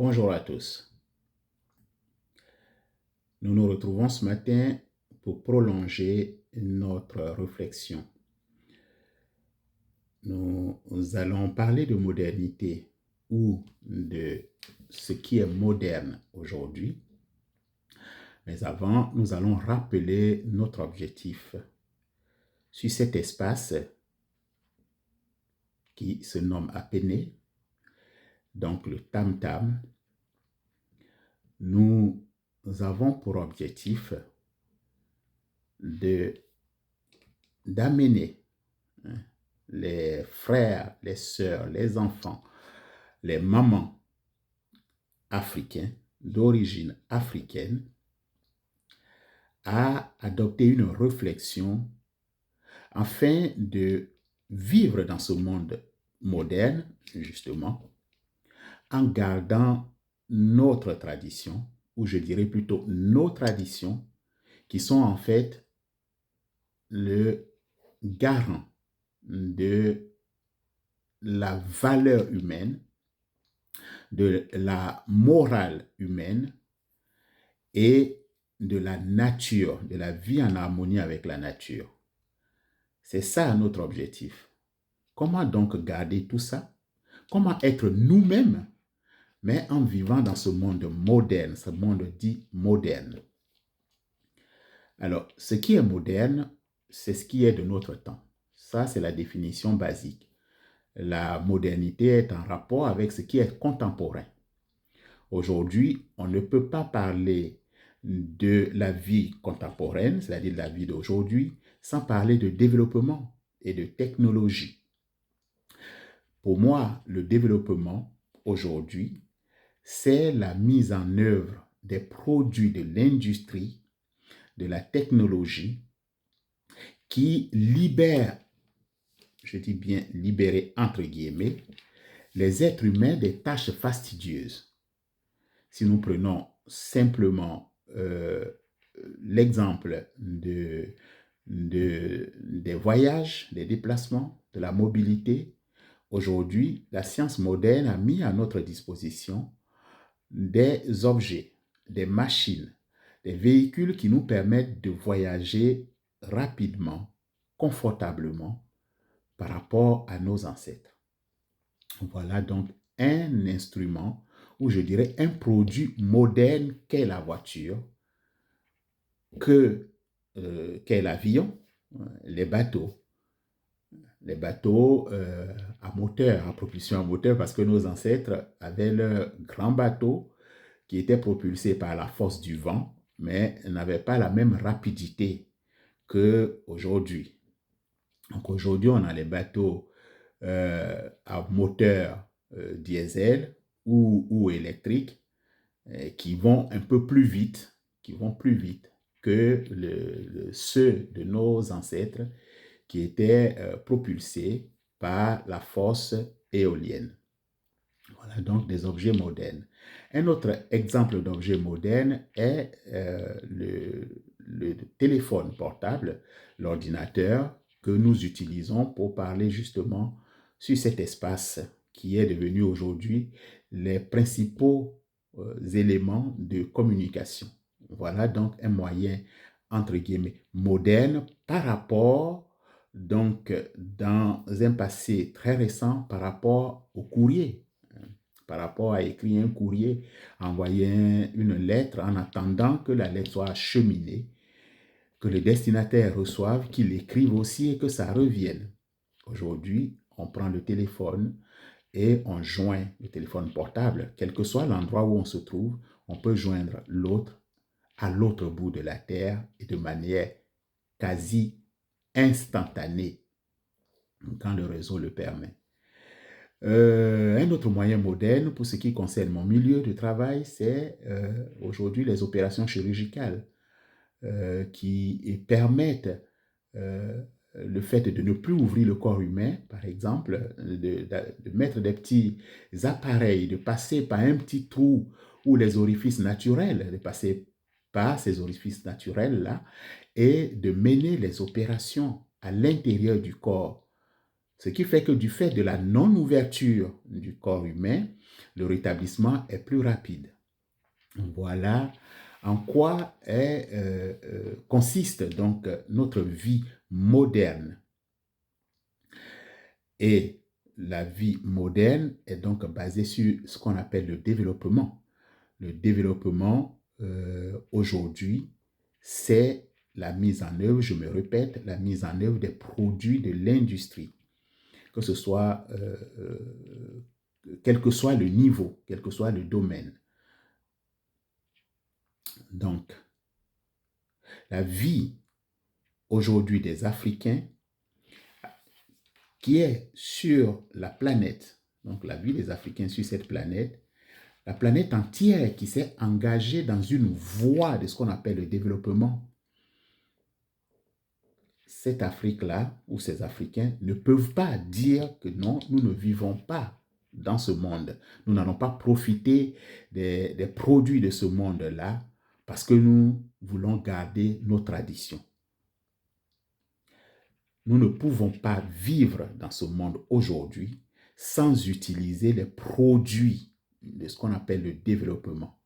Bonjour à tous. Nous nous retrouvons ce matin pour prolonger notre réflexion. Nous allons parler de modernité ou de ce qui est moderne aujourd'hui. Mais avant, nous allons rappeler notre objectif sur cet espace qui se nomme Apénée, donc le tam-tam. Nous avons pour objectif d'amener les frères, les sœurs, les enfants, les mamans africains d'origine africaine à adopter une réflexion afin de vivre dans ce monde moderne, justement, en gardant notre tradition, ou je dirais plutôt nos traditions, qui sont en fait le garant de la valeur humaine, de la morale humaine et de la nature, de la vie en harmonie avec la nature. C'est ça notre objectif. Comment donc garder tout ça? Comment être nous-mêmes, mais en vivant dans ce monde moderne, ce monde dit moderne? Alors, ce qui est moderne, c'est ce qui est de notre temps. Ça, c'est la définition basique. La modernité est en rapport avec ce qui est contemporain. Aujourd'hui, on ne peut pas parler de la vie contemporaine, c'est-à-dire de la vie d'aujourd'hui, sans parler de développement et de technologie. Pour moi, le développement aujourd'hui, c'est la mise en œuvre des produits de l'industrie, de la technologie, qui libère, je dis bien libérer entre guillemets, les êtres humains des tâches fastidieuses. Si nous prenons simplement l'exemple des voyages, des déplacements, de la mobilité, aujourd'hui, la science moderne a mis à notre disposition des objets, des machines, des véhicules qui nous permettent de voyager rapidement, confortablement par rapport à nos ancêtres. Voilà donc un instrument, ou je dirais un produit moderne qu'est la voiture, qu'est l'avion, les bateaux. Les bateaux à moteur, à propulsion à moteur, parce que nos ancêtres avaient leurs grands bateaux qui étaient propulsés par la force du vent, mais n'avaient pas la même rapidité qu'aujourd'hui. Donc aujourd'hui, on a les bateaux à moteur diesel ou électrique qui vont un peu plus vite, que ceux de nos ancêtres qui étaient propulsés par la force éolienne. Voilà donc des objets modernes. Un autre exemple d'objet moderne est le téléphone portable, l'ordinateur que nous utilisons pour parler justement sur cet espace qui est devenu aujourd'hui les principaux éléments de communication. Voilà donc un moyen, entre guillemets, moderne par rapport, donc, dans un passé très récent, par rapport au courrier, par rapport à écrire un courrier, envoyer une lettre en attendant que la lettre soit acheminée, que le destinataire reçoive, qu'il écrive aussi et que ça revienne. Aujourd'hui, on prend le téléphone et on joint le téléphone portable. Quel que soit l'endroit où on se trouve, on peut joindre l'autre à l'autre bout de la terre et de manière quasi instantanée quand le réseau le permet. Un autre moyen moderne pour ce qui concerne mon milieu de travail, c'est aujourd'hui les opérations chirurgicales qui permettent le fait de ne plus ouvrir le corps humain, par exemple, de mettre des petits appareils, de passer par un petit trou ou les orifices naturels, de passer par ces orifices naturels-là et de mener les opérations à l'intérieur du corps Ce qui fait que du fait de la non-ouverture du corps humain, le rétablissement est plus rapide. Voilà en quoi consiste donc notre vie moderne. Et la vie moderne est donc basée sur ce qu'on appelle le développement. Le développement, aujourd'hui, c'est la mise en œuvre, je me répète, la mise en œuvre des produits de l'industrie, que ce soit, quel que soit le niveau, quel que soit le domaine. Donc, la vie aujourd'hui des Africains qui est sur la planète, donc la vie des Africains sur cette planète, la planète entière qui s'est engagée dans une voie de ce qu'on appelle le développement, cette Afrique-là, ou ces Africains, ne peuvent pas dire que non, nous ne vivons pas dans ce monde. Nous n'allons pas profiter des produits de ce monde-là parce que nous voulons garder nos traditions. Nous ne pouvons pas vivre dans ce monde aujourd'hui sans utiliser les produits de ce qu'on appelle le développement.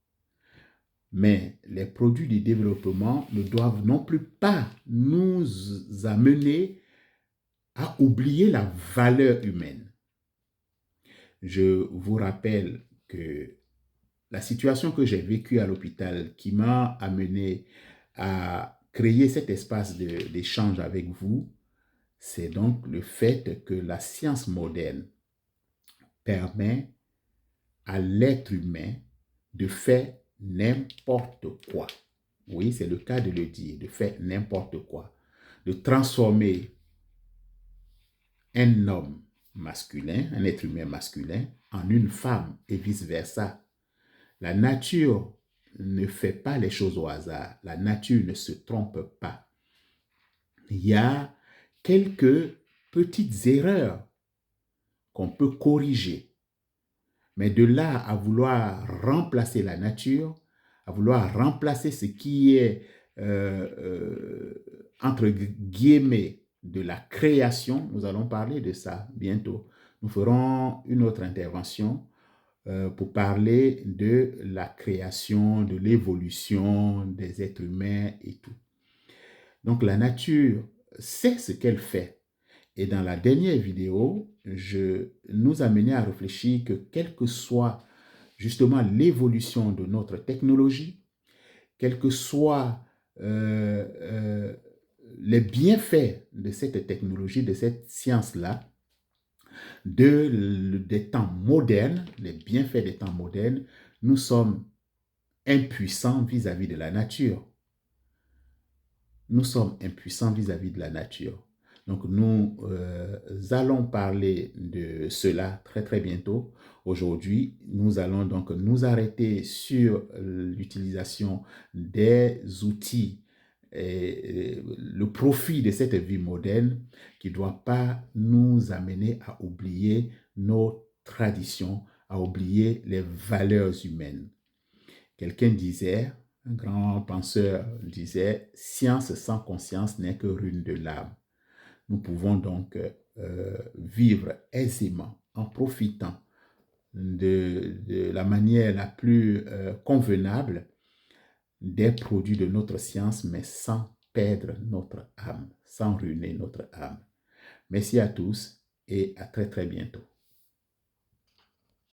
Mais les produits du développement ne doivent non plus pas nous amener à oublier la valeur humaine. Je vous rappelle que la situation que j'ai vécue à l'hôpital qui m'a amené à créer cet espace d'échange avec vous, c'est donc le fait que la science moderne permet à l'être humain de faire n'importe quoi. Oui, c'est le cas de le dire, de faire n'importe quoi. De transformer un homme masculin, un être humain masculin, en une femme et vice-versa. La nature ne fait pas les choses au hasard. La nature ne se trompe pas. Il y a quelques petites erreurs qu'on peut corriger. Mais de là à vouloir remplacer la nature, à vouloir remplacer ce qui est, entre guillemets, de la création, nous allons parler de ça bientôt. Nous ferons une autre intervention pour parler de la création, de l'évolution des êtres humains et tout. Donc la nature sait ce qu'elle fait. Et dans la dernière vidéo, je nous amenais à réfléchir que quelle que soit justement l'évolution de notre technologie, quels que soient les bienfaits de cette technologie, de cette science-là, des temps modernes, les bienfaits des temps modernes, nous sommes impuissants vis-à-vis de la nature. Nous sommes impuissants vis-à-vis de la nature. Donc, nous allons parler de cela très, très bientôt. Aujourd'hui, nous allons donc nous arrêter sur l'utilisation des outils et le profit de cette vie moderne qui ne doit pas nous amener à oublier nos traditions, à oublier les valeurs humaines. Quelqu'un disait, un grand penseur disait, « Science sans conscience n'est que ruine de l'âme ». Nous pouvons donc vivre aisément en profitant de la manière la plus convenable des produits de notre science, mais sans perdre notre âme, sans ruiner notre âme. Merci à tous et à très très bientôt.